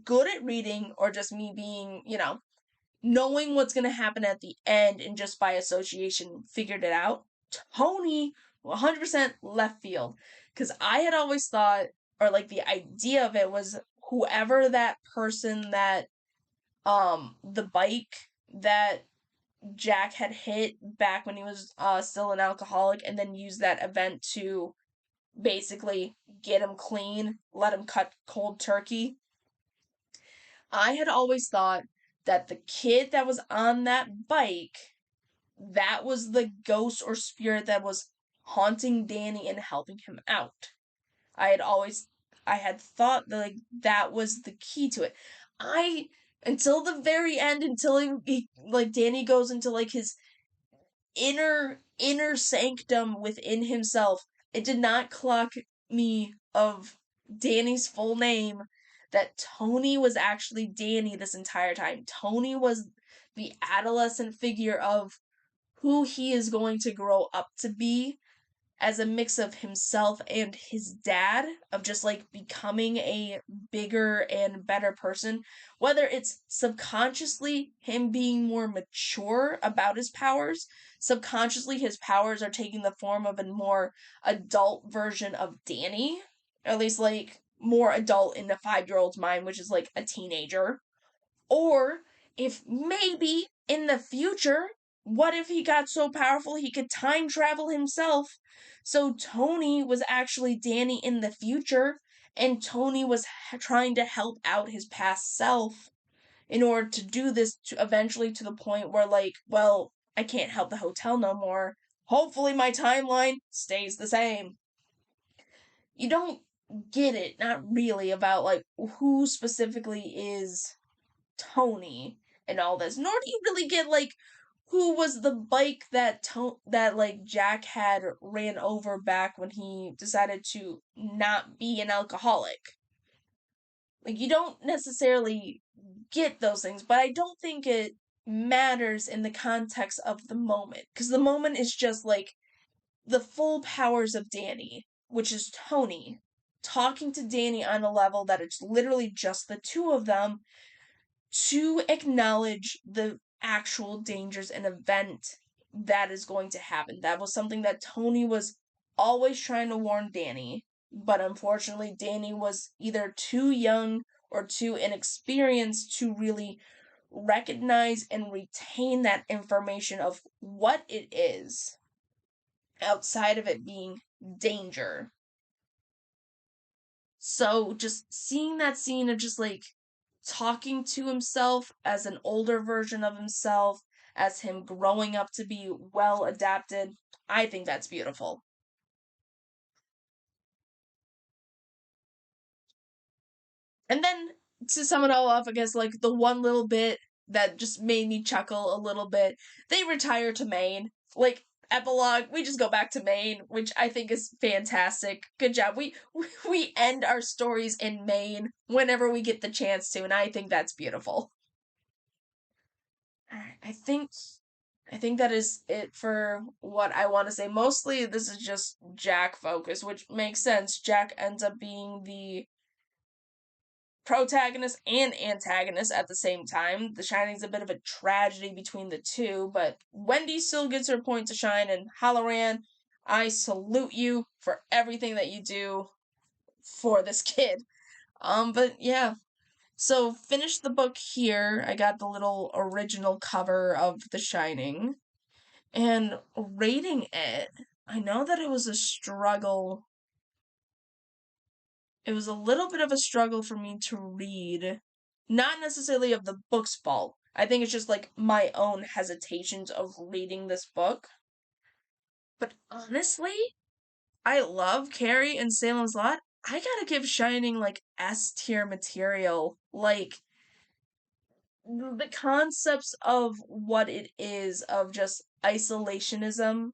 good at reading or just me being, knowing what's going to happen at the end and just by association figured it out. Tony, 100% left field. Because I had always thought, or like the idea of it was whoever that person that, the bike that Jack had hit back when he was still an alcoholic and then used that event to basically get him clean, let him cut cold turkey. I had always thought that the kid that was on that bike, that was the ghost or spirit that was haunting Danny and helping him out. I had always I had thought that like that was the key to it. I until the very end, until like Danny goes into like his inner sanctum within himself, it did not clock me of Danny's full name that Tony was actually Danny this entire time. Tony was the adolescent figure of who he is going to grow up to be as a mix of himself and his dad, of just like becoming a bigger and better person, whether it's subconsciously him being more mature about his powers, subconsciously his powers are taking the form of a more adult version of Danny, or at least like more adult in a 5-year-old's mind, which is like a teenager, or if maybe in the future, what if he got so powerful he could time travel himself? So Tony was actually Danny in the future, and Tony was trying to help out his past self in order to do this to eventually to the point where, like, well, I can't help the hotel no more. Hopefully, my timeline stays the same. You don't get it, not really, about like who specifically is Tony and all this. Nor do you really get like who was the bike that like Jack had ran over back when he decided to not be an alcoholic. Like you don't necessarily get those things, but I don't think it matters in the context of the moment because the moment is just like the full powers of Danny, which is Tony, talking to Danny on a level that it's literally just the two of them to acknowledge the actual dangers and event that is going to happen. That was something that Tony was always trying to warn Danny, but unfortunately, Danny was either too young or too inexperienced to really recognize and retain that information of what it is outside of it being danger. So just seeing that scene of just like talking to himself as an older version of himself, as him growing up to be well adapted, I think that's beautiful. And then to sum it all off, I guess like the one little bit that just made me chuckle a little bit, they retire to Maine. Like epilogue, we just go back to Maine, which I think is fantastic. Good job. We end our stories in Maine whenever we get the chance to, and I think that's beautiful. Alright, I think that is it for what I want to say. Mostly this is just Jack focus, which makes sense. Jack ends up being the protagonist and antagonist at the same time. The Shining's a bit of a tragedy between the two, but Wendy still gets her point to shine, and Halloran, I salute you for everything that you do for this kid. But yeah. So finish the book here. I got the little original cover of The Shining. And rating it, I know that it was a struggle it was a little bit of a struggle for me to read. Not necessarily of the book's fault. I think it's just like my own hesitations of reading this book. But honestly, I love Carrie and Salem's Lot. I gotta give Shining like S tier material. Like, the concepts of what it is of just isolationism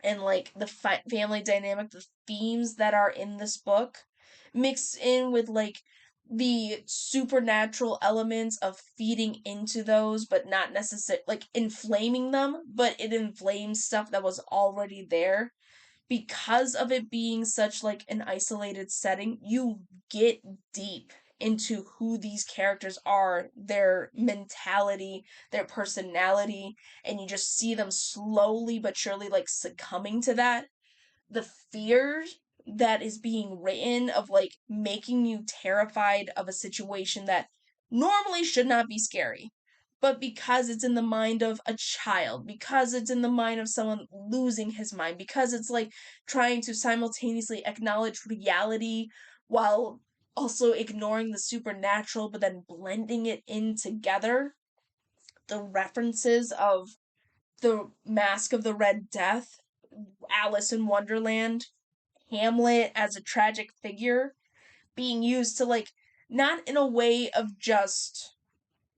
and like the family dynamic, the themes that are in this book, mixed in with like the supernatural elements of feeding into those, but not necessarily like inflaming them, but it inflames stuff that was already there. Because of it being such like an isolated setting, you get deep into who these characters are, their mentality, their personality, and you just see them slowly but surely like succumbing to that. The fear that is being written of like making you terrified of a situation that normally should not be scary. But because it's in the mind of a child, because it's in the mind of someone losing his mind, because it's like trying to simultaneously acknowledge reality while also ignoring the supernatural, but then blending it in together. The references of the Mask of the Red Death, Alice in Wonderland, Hamlet as a tragic figure being used to like not in a way of just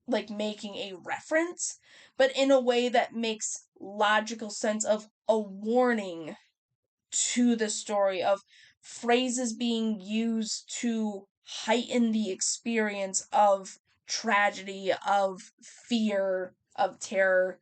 like making a reference, but in a way that makes logical sense of a warning to the story, of phrases being used to heighten the experience of tragedy, of fear, of terror.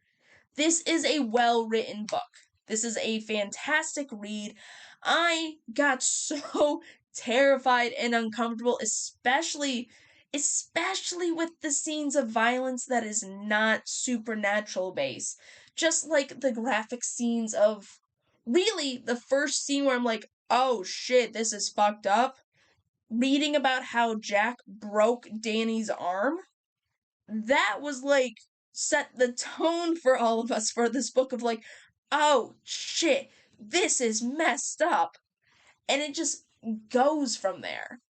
This is a well written book. This is a fantastic read. I got so terrified and uncomfortable, especially with the scenes of violence that is not supernatural based. Just like the graphic scenes of really the first scene where I'm like, oh shit, this is fucked up. Reading about how Jack broke Danny's arm, that was like set the tone for all of us for this book of like, oh shit, this is messed up. And it just goes from there.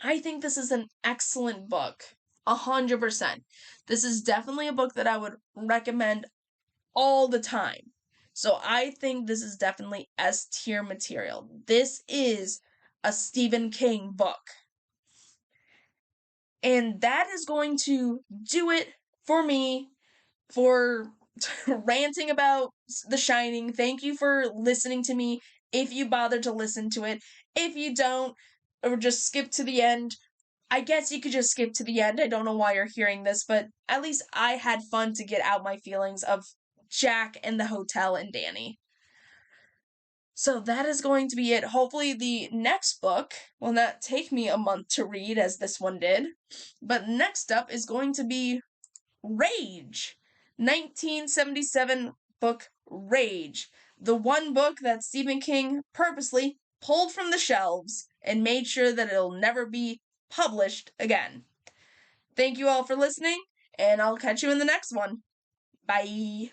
I think this is an excellent book. 100%. This is definitely a book that I would recommend all the time. So I think this is definitely S tier material. This is a Stephen King book. And that is going to do it for me for ranting about The Shining. Thank you for listening to me if you bother to listen to it. If you don't, or just skip to the end, I guess you could just skip to the end. I don't know why you're hearing this, but at least I had fun to get out my feelings of Jack and the hotel and Danny. So that is going to be it. Hopefully, the next book will not take me a month to read as this one did. But next up is going to be Rage. 1977 book Rage. The one book that Stephen King purposely pulled from the shelves and made sure that it'll never be published again. Thank you all for listening, and I'll catch you in the next one. Bye.